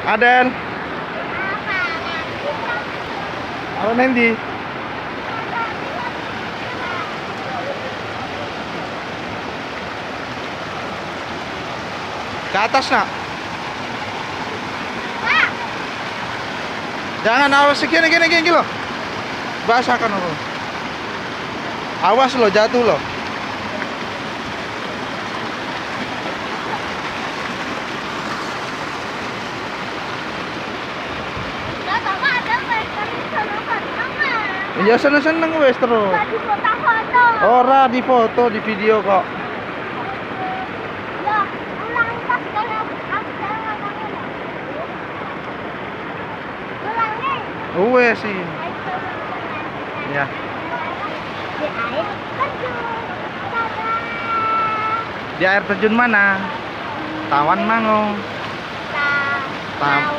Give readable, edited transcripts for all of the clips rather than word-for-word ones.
Aden. Apa nanti? Ke atas nak. Jangan awas segini loh. Basah kan lo. Awas lo jatuh lo. Ya seneng-seneng wes terus. Di foto-foto. Ora di foto, di video kok. Ya, ulang tas kalau aku jangan ulangi. Wes sih. Ya. Di air terjun. Di air terjun mana? Tawan Mango. Tawang mana?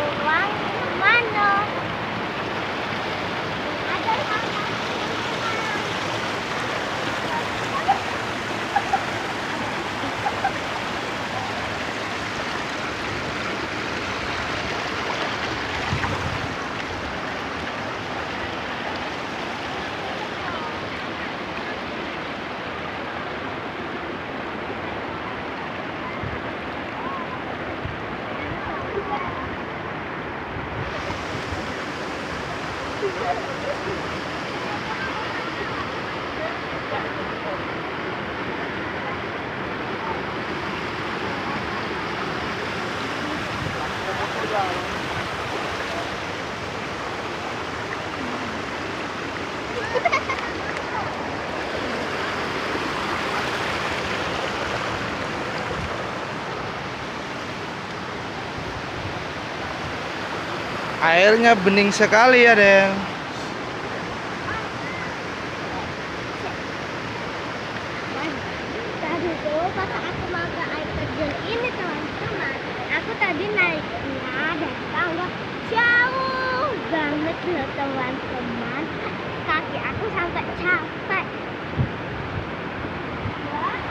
Airnya bening sekali ya, Den. Tadi tuh pas aku mau ke air terjun ini teman-teman, aku tadi naiknya dari tangga jauh banget loh teman-teman. Kaki aku sampai capek. Wow.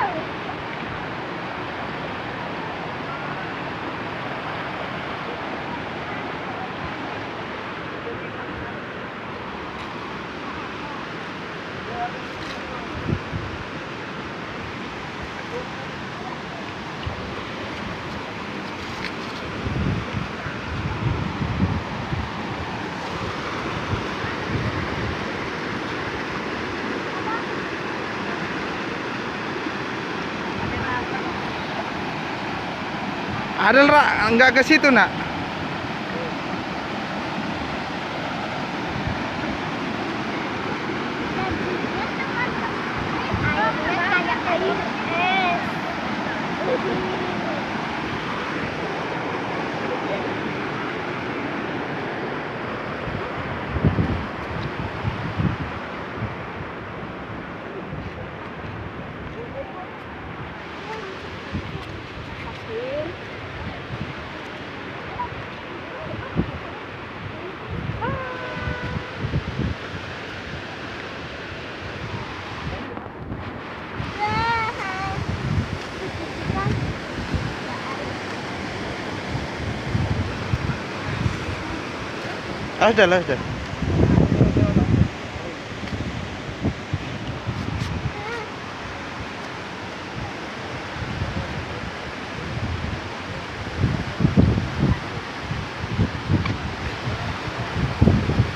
Ada enggak ke situ, Nak? Airnya kayak air es. Ada.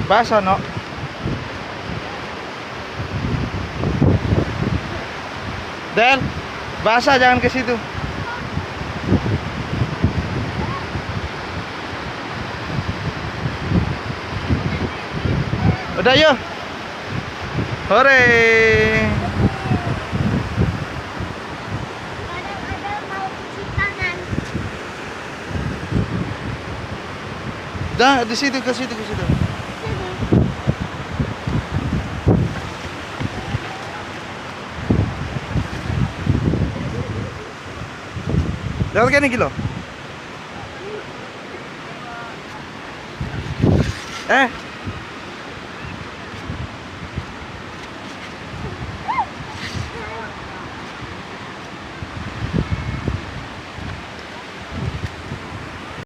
Basah, no. Den, basah jangan ke situ. Udah yuk. Hore. Ada mau cuci tangan. Dah di situ ke situ. Lihat kan ini loh.